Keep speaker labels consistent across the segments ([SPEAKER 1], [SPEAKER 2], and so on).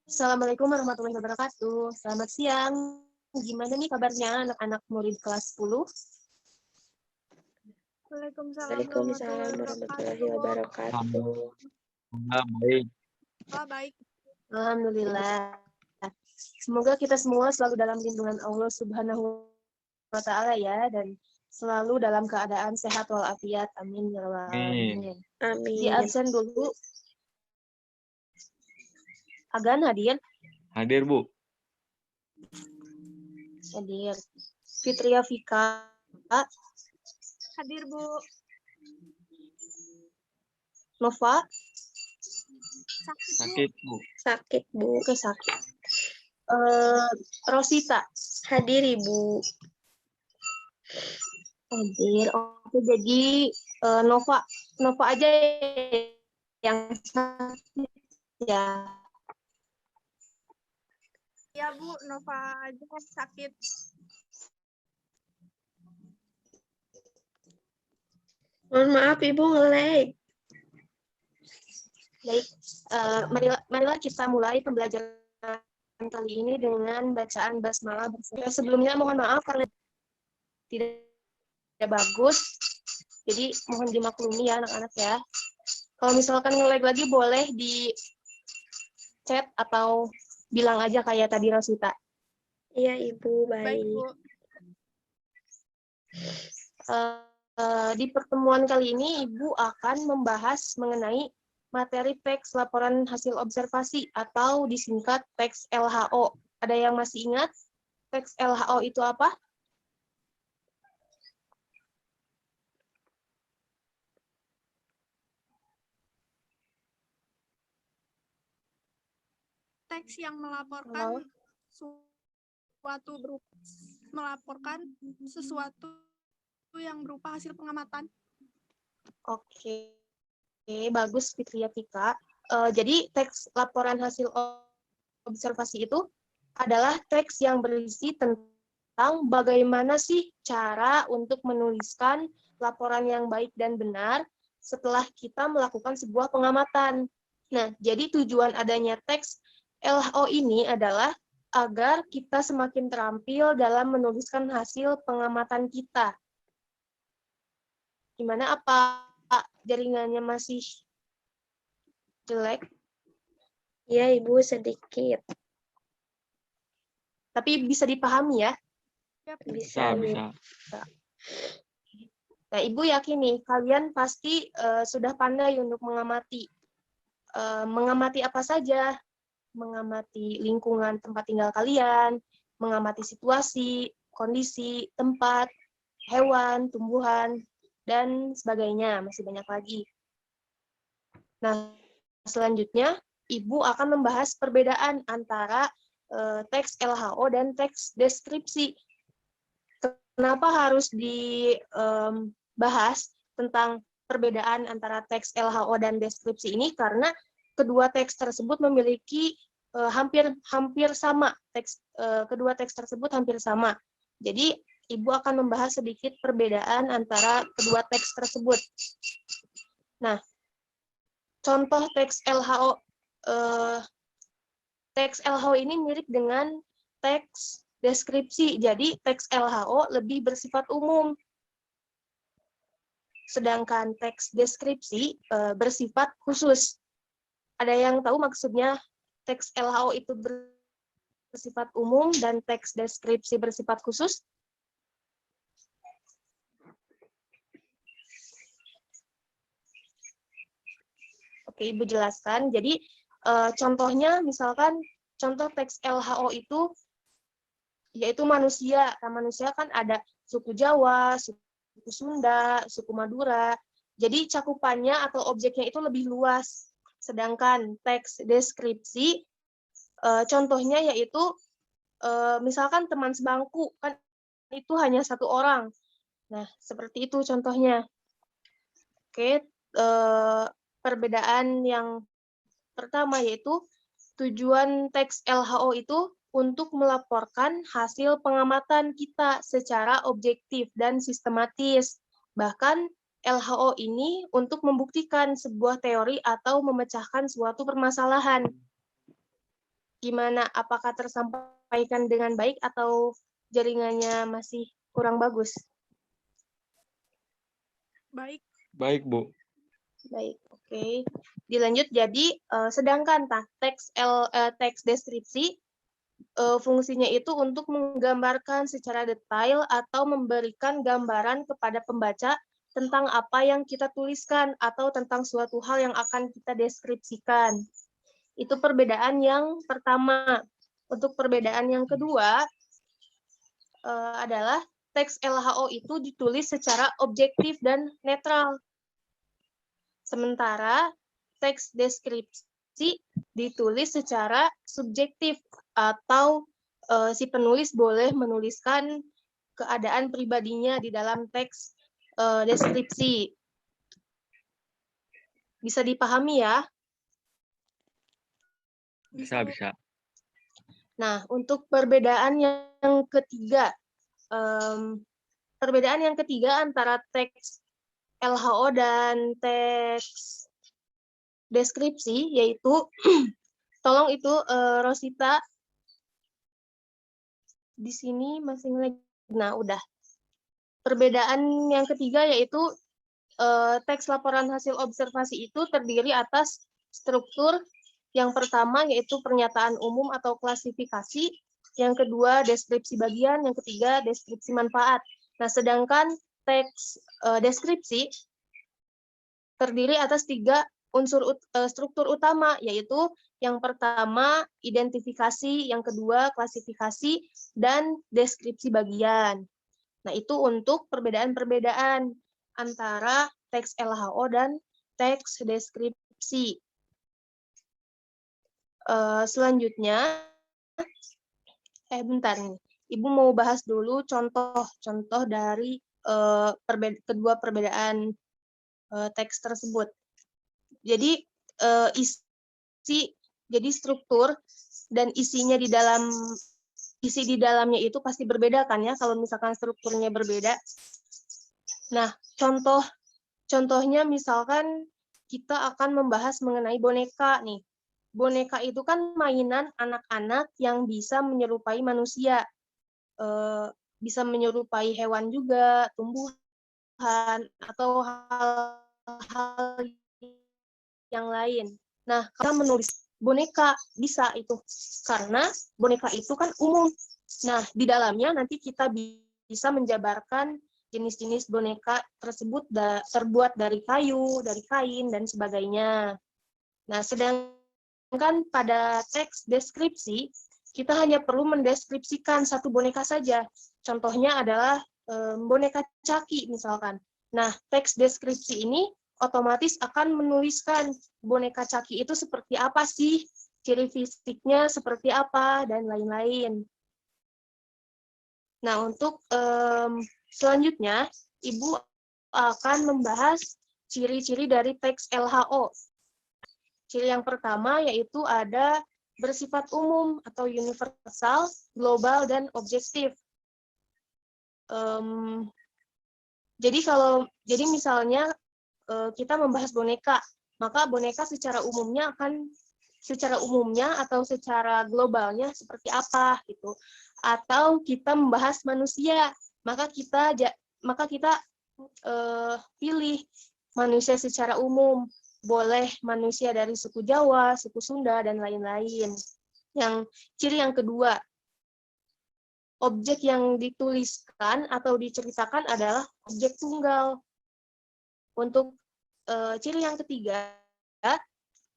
[SPEAKER 1] Assalamualaikum warahmatullahi wabarakatuh. Selamat siang. Gimana nih kabarnya anak-anak murid kelas 10?
[SPEAKER 2] Waalaikumsalam warahmatullahi wabarakatuh.
[SPEAKER 3] Baik.
[SPEAKER 4] Baik.
[SPEAKER 1] Alhamdulillah. Semoga kita semua selalu dalam lindungan Allah Subhanahu wa Ta'ala ya, dan selalu dalam keadaan sehat walafiat. Amin ya rabbal alamin. Di
[SPEAKER 2] Amin.
[SPEAKER 1] absen dulu. Agan hadir?
[SPEAKER 3] Hadir, Bu.
[SPEAKER 1] Hadir. Fitria Vika.
[SPEAKER 4] Hadir, Bu.
[SPEAKER 1] Nova.
[SPEAKER 3] Sakit, Bu.
[SPEAKER 2] Sakit, Bu.
[SPEAKER 1] Oke, sakit. Rosita.
[SPEAKER 2] Hadir, Ibu.
[SPEAKER 1] Hadir. Oke, jadi Nova aja yang sakit ya.
[SPEAKER 4] Ya, Bu. Nova aja sakit.
[SPEAKER 2] Mohon maaf, Ibu nge-lag.
[SPEAKER 1] Baik, marilah kita mulai pembelajaran kali ini dengan bacaan basmalah bersama. Sebelumnya mohon maaf karena tidak bagus, jadi mohon dimaklumi ya anak-anak ya. Kalau misalkan nge-lag lagi boleh di chat atau bilang aja kayak tadi Rosita.
[SPEAKER 2] Iya, Ibu.
[SPEAKER 4] Baik,
[SPEAKER 2] Baik.
[SPEAKER 4] Bu.
[SPEAKER 1] Di pertemuan kali ini Ibu akan membahas mengenai materi teks laporan hasil observasi atau disingkat teks LHO. Ada yang masih ingat teks LHO itu apa?
[SPEAKER 4] Teks yang melaporkan sesuatu yang berupa hasil pengamatan.
[SPEAKER 1] Oke, bagus Fitria Tika. Jadi teks laporan hasil observasi itu adalah teks yang berisi tentang bagaimana sih cara untuk menuliskan laporan yang baik dan benar setelah kita melakukan sebuah pengamatan. Nah, jadi tujuan adanya teks LHO ini adalah agar kita semakin terampil dalam menuliskan hasil pengamatan kita. Gimana, apa jaringannya masih jelek?
[SPEAKER 2] Iya, Ibu, sedikit.
[SPEAKER 1] Tapi bisa dipahami ya?
[SPEAKER 2] Bisa.
[SPEAKER 1] Nah, Ibu yakin nih, kalian pasti sudah pandai untuk mengamati. Mengamati apa saja? Mengamati lingkungan tempat tinggal kalian, mengamati situasi, kondisi, tempat, hewan, tumbuhan, dan sebagainya. Masih banyak lagi. Nah, selanjutnya, Ibu akan membahas perbedaan antara teks LHO dan teks deskripsi. Kenapa harus dibahas tentang perbedaan antara teks LHO dan deskripsi ini? Karena kedua teks tersebut memiliki hampir sama. Kedua teks tersebut hampir sama. Jadi, Ibu akan membahas sedikit perbedaan antara kedua teks tersebut. Nah, contoh teks LHO. Teks LHO ini mirip dengan teks deskripsi. Jadi, teks LHO lebih bersifat umum. Sedangkan teks deskripsi bersifat khusus. Ada yang tahu maksudnya teks LHO itu bersifat umum dan teks deskripsi bersifat khusus? Oke, Ibu jelaskan. Jadi, contohnya misalkan contoh teks LHO itu yaitu manusia. Nah, manusia kan ada suku Jawa, suku Sunda, suku Madura. Jadi cakupannya atau objeknya itu lebih luas. Sedangkan teks deskripsi contohnya yaitu misalkan teman sebangku kan itu hanya satu orang. Nah, seperti itu contohnya. Oke, perbedaan yang pertama yaitu tujuan teks LHO itu untuk melaporkan hasil pengamatan kita secara objektif dan sistematis. Bahkan LHO ini untuk membuktikan sebuah teori atau memecahkan suatu permasalahan. Gimana? Apakah tersampaikan dengan baik atau jaringannya masih kurang bagus?
[SPEAKER 4] Baik.
[SPEAKER 3] Baik, Bu.
[SPEAKER 1] Baik, oke. Dilanjut, jadi sedangkan teks deskripsi fungsinya itu untuk menggambarkan secara detail atau memberikan gambaran kepada pembaca tentang apa yang kita tuliskan atau tentang suatu hal yang akan kita deskripsikan. Itu perbedaan yang pertama. Untuk perbedaan yang kedua adalah teks LHO itu ditulis secara objektif dan netral. Sementara teks deskripsi ditulis secara subjektif atau si penulis boleh menuliskan keadaan pribadinya di dalam teks deskripsi. Bisa dipahami ya?
[SPEAKER 3] Bisa, bisa.
[SPEAKER 1] Nah, untuk perbedaan yang ketiga, perbedaan yang ketiga antara teks LHO dan teks deskripsi, yaitu, tolong itu Rosita, di sini masih nge-lag. Nah, udah. Perbedaan yang ketiga yaitu teks laporan hasil observasi itu terdiri atas struktur. Yang pertama yaitu pernyataan umum atau klasifikasi, yang kedua deskripsi bagian, yang ketiga deskripsi manfaat. Nah, sedangkan teks deskripsi terdiri atas 3 unsur struktur utama, yaitu yang pertama identifikasi, yang kedua klasifikasi, dan deskripsi bagian. Nah, itu untuk perbedaan-perbedaan antara teks LHO dan teks deskripsi. Selanjutnya, bentar nih. Ibu mau bahas dulu contoh-contoh dari kedua perbedaan teks tersebut. Jadi jadi struktur dan isinya di dalamnya itu pasti berbeda kan ya, kalau misalkan strukturnya berbeda. Nah, contohnya misalkan kita akan membahas mengenai boneka nih. Boneka itu kan mainan anak-anak yang bisa menyerupai manusia, bisa menyerupai hewan juga, tumbuhan, atau hal-hal yang lain. Nah, kita menulis boneka bisa itu, karena boneka itu kan umum. Nah, di dalamnya nanti kita bisa menjabarkan jenis-jenis boneka tersebut terbuat dari kayu, dari kain, dan sebagainya. Nah, sedangkan pada teks deskripsi, kita hanya perlu mendeskripsikan satu boneka saja. Contohnya adalah boneka caki misalkan. Nah, teks deskripsi ini otomatis akan menuliskan boneka caki itu seperti apa sih, ciri fisiknya seperti apa, dan lain-lain. Nah, untuk selanjutnya, Ibu akan membahas ciri-ciri dari teks LHO. Ciri yang pertama yaitu ada bersifat umum atau universal, global, dan objektif. Jadi misalnya kita membahas boneka, maka boneka secara umumnya atau secara globalnya seperti apa gitu. Atau kita membahas manusia, maka kita pilih manusia secara umum. Boleh manusia dari suku Jawa, suku Sunda, dan lain-lain. Ciri yang kedua, objek yang dituliskan atau diceritakan adalah objek tunggal. Untuk ciri yang ketiga,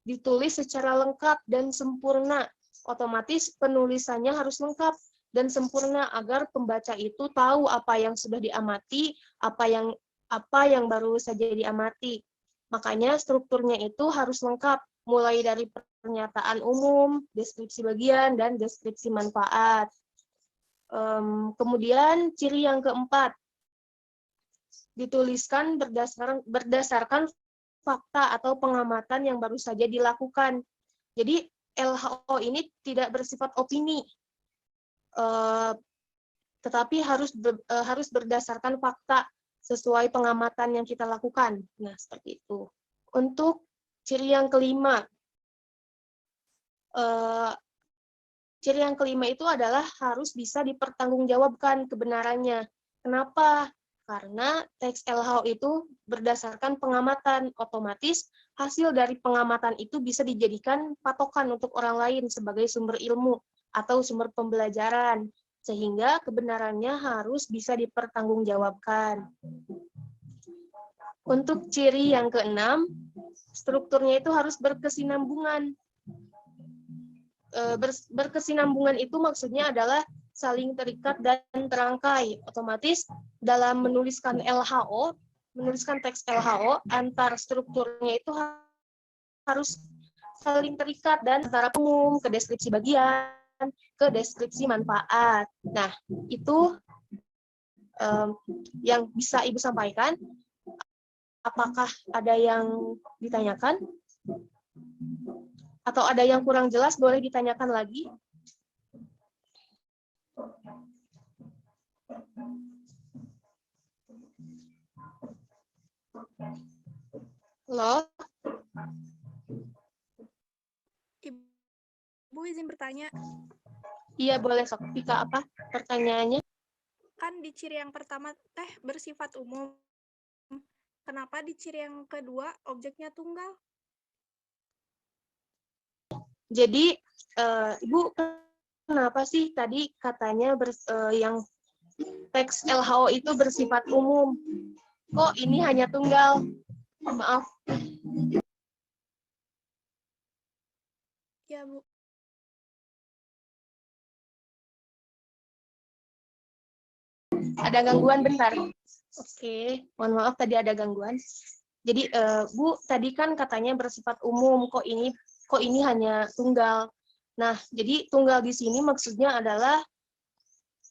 [SPEAKER 1] ditulis secara lengkap dan sempurna. Otomatis penulisannya harus lengkap dan sempurna agar pembaca itu tahu apa yang sudah diamati, apa yang baru saja diamati. Makanya strukturnya itu harus lengkap, mulai dari pernyataan umum, deskripsi bagian, dan deskripsi manfaat. Kemudian ciri yang keempat, dituliskan berdasarkan fakta atau pengamatan yang baru saja dilakukan. Jadi LHO ini tidak bersifat opini, tetapi harus berdasarkan fakta. sesuai pengamatan yang kita lakukan. Nah, seperti itu. Untuk ciri yang kelima, ciri yang kelima itu adalah harus bisa dipertanggungjawabkan kebenarannya. Kenapa? Karena teks LHO itu berdasarkan pengamatan, otomatis hasil dari pengamatan itu bisa dijadikan patokan untuk orang lain sebagai sumber ilmu atau sumber pembelajaran, sehingga kebenarannya harus bisa dipertanggungjawabkan. Untuk ciri yang keenam, strukturnya itu harus berkesinambungan. Berkesinambungan itu maksudnya adalah saling terikat dan terangkai. Otomatis dalam menuliskan LHO, menuliskan teks LHO, antar strukturnya itu harus saling terikat dan antara umum ke deskripsi bagian, ke deskripsi manfaat. Nah, itu yang bisa Ibu sampaikan. Apakah ada yang ditanyakan? Atau ada yang kurang jelas, boleh ditanyakan lagi. Halo?
[SPEAKER 4] Ibu izin bertanya,
[SPEAKER 1] Iya, boleh, Sok. Pika, apa pertanyaannya?
[SPEAKER 4] kan di ciri yang pertama teh bersifat umum. Kenapa di ciri yang kedua objeknya tunggal?
[SPEAKER 1] Jadi, Ibu, kenapa sih tadi katanya yang teks LHO itu bersifat umum? Kok ini hanya tunggal? Maaf.
[SPEAKER 4] Ya, Bu.
[SPEAKER 1] Ada gangguan bentar. Oke, mohon maaf tadi ada gangguan. Jadi Bu, tadi kan katanya bersifat umum, kok ini hanya tunggal. Nah, jadi tunggal di sini maksudnya adalah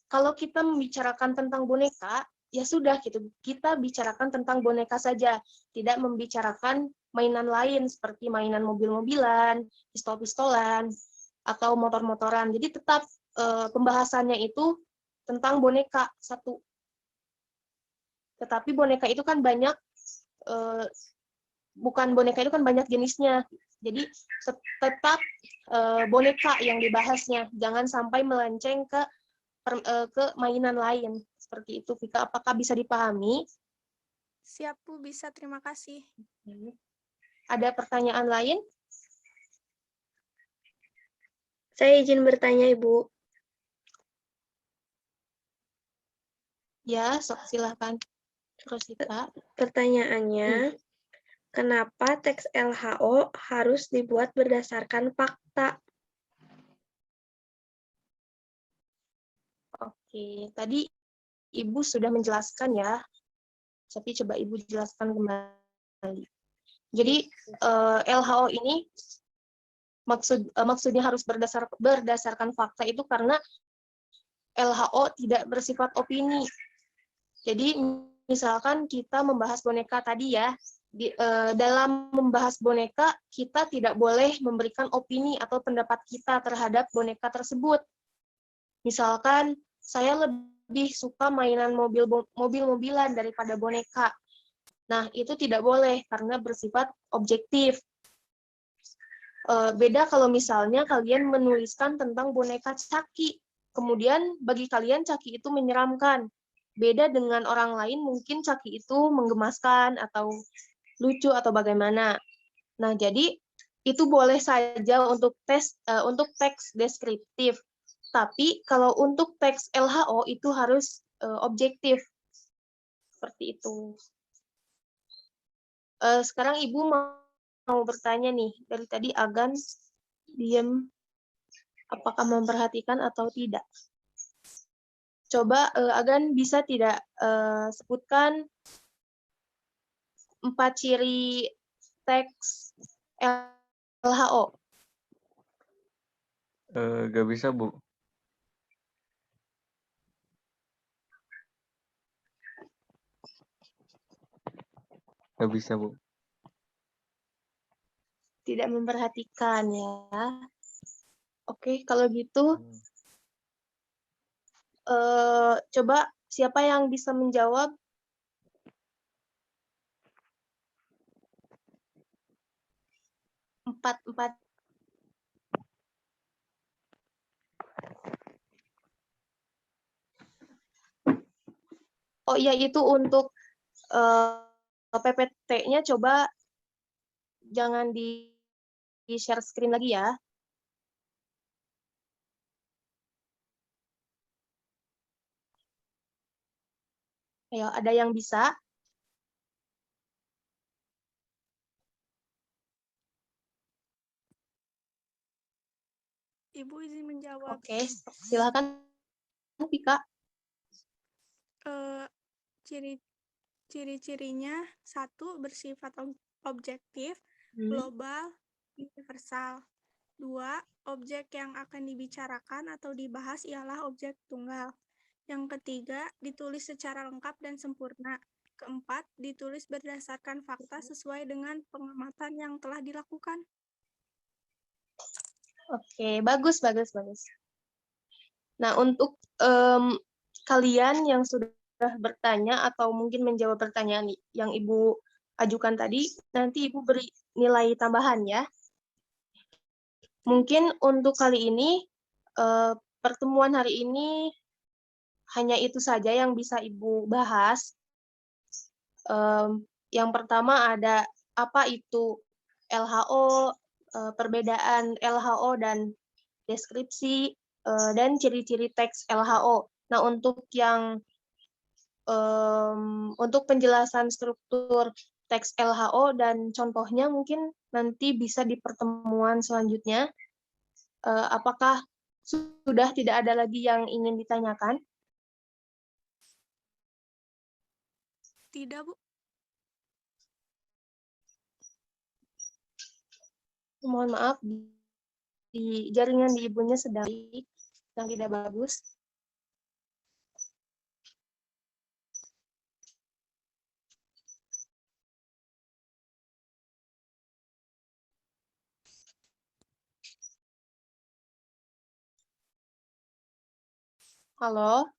[SPEAKER 1] kalau kita membicarakan tentang boneka, ya sudah gitu. Kita bicarakan tentang boneka saja, tidak membicarakan mainan lain seperti mainan mobil-mobilan, pistol-pistolan, atau motor-motoran. Jadi tetap pembahasannya itu tentang boneka satu. Tetapi boneka itu kan banyak, bukan boneka itu kan banyak jenisnya. Jadi tetap boneka yang dibahasnya, jangan sampai melenceng ke mainan lain. Seperti itu, Vika. Apakah bisa dipahami?
[SPEAKER 4] Siap, Bu. Bisa. Terima kasih.
[SPEAKER 1] Ada pertanyaan lain?
[SPEAKER 2] Saya izin bertanya, Ibu.
[SPEAKER 1] Ya, sok silakan. Terus Vika.
[SPEAKER 2] Pertanyaannya, kenapa teks LHO harus dibuat berdasarkan fakta?
[SPEAKER 1] Oke, tadi Ibu sudah menjelaskan ya, tapi coba Ibu jelaskan kembali. Jadi LHO ini maksudnya harus berdasarkan fakta itu karena LHO tidak bersifat opini. Jadi misalkan kita membahas boneka tadi ya, dalam membahas boneka kita tidak boleh memberikan opini atau pendapat kita terhadap boneka tersebut. Misalkan saya lebih suka mainan mobil-mobilan daripada boneka. Nah, itu tidak boleh karena bersifat objektif. Beda kalau misalnya kalian menuliskan tentang boneka Chucky. Kemudian bagi kalian Chucky itu menyeramkan. Beda dengan orang lain mungkin Chucky itu menggemaskan atau lucu atau bagaimana. Nah, jadi itu boleh saja untuk teks deskriptif. Tapi kalau untuk teks LHO itu harus objektif. Seperti itu. Sekarang Ibu mau bertanya nih, dari tadi Agan diam, apakah memperhatikan atau tidak? Coba Agan bisa tidak sebutkan 4 ciri teks LHO?
[SPEAKER 3] Gak bisa, Bu. Gak bisa, Bu.
[SPEAKER 1] Tidak memperhatikan ya. Oke, kalau gitu coba siapa yang bisa menjawab 4. Oh iya, itu untuk PPT-nya coba jangan di-share screen lagi ya. Ayo, ada yang bisa?
[SPEAKER 4] Ibu izin menjawab.
[SPEAKER 1] Oke, silakan Vika.
[SPEAKER 4] Ciri-cirinya 1. Bersifat objektif, global, universal. 2. Objek yang akan dibicarakan atau dibahas ialah objek tunggal. Yang ketiga, ditulis secara lengkap dan sempurna. Keempat, ditulis berdasarkan fakta sesuai dengan pengamatan yang telah dilakukan.
[SPEAKER 1] Oke, bagus. Nah, untuk kalian yang sudah bertanya atau mungkin menjawab pertanyaan yang Ibu ajukan tadi, nanti Ibu beri nilai tambahan ya. Mungkin untuk kali ini, pertemuan hari ini hanya itu saja yang bisa Ibu bahas. Yang pertama ada apa itu LHO, perbedaan LHO dan deskripsi, dan ciri-ciri teks LHO. Nah, untuk untuk penjelasan struktur teks LHO dan contohnya mungkin nanti bisa di pertemuan selanjutnya. Apakah sudah tidak ada lagi yang ingin ditanyakan?
[SPEAKER 4] Tidak, Bu.
[SPEAKER 1] Mohon maaf, di jaringan di ibunya sedang tidak bagus. Halo,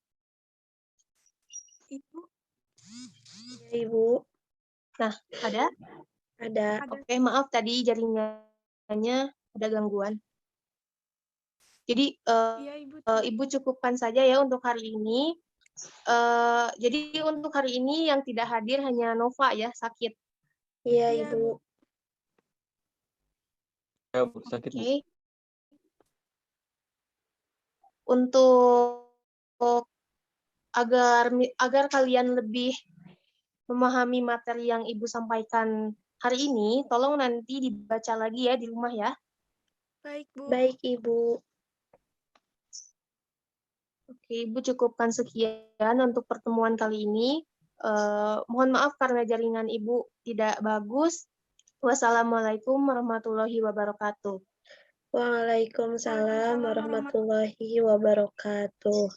[SPEAKER 4] Ibu,
[SPEAKER 2] Ya, Ibu.
[SPEAKER 1] nah ada?
[SPEAKER 2] Ada.
[SPEAKER 4] ada.
[SPEAKER 1] Oke, maaf tadi jaringannya ada gangguan. Jadi
[SPEAKER 4] Iya, Ibu.
[SPEAKER 1] Ibu cukupkan saja ya untuk hari ini. Jadi untuk hari ini yang tidak hadir hanya Nova ya, sakit.
[SPEAKER 2] Iya,
[SPEAKER 4] Iya,
[SPEAKER 2] Ibu.
[SPEAKER 3] Ya, Bu. Sakit, Bu.
[SPEAKER 1] Oke. Untuk agar kalian lebih memahami materi yang Ibu sampaikan hari ini, tolong nanti dibaca lagi ya di rumah ya.
[SPEAKER 4] Baik, Bu.
[SPEAKER 2] Baik, Ibu.
[SPEAKER 1] Oke, Ibu cukupkan sekian untuk pertemuan kali ini. Mohon maaf karena jaringan Ibu tidak bagus. Wassalamualaikum warahmatullahi wabarakatuh.
[SPEAKER 2] Waalaikumsalam warahmatullahi wabarakatuh.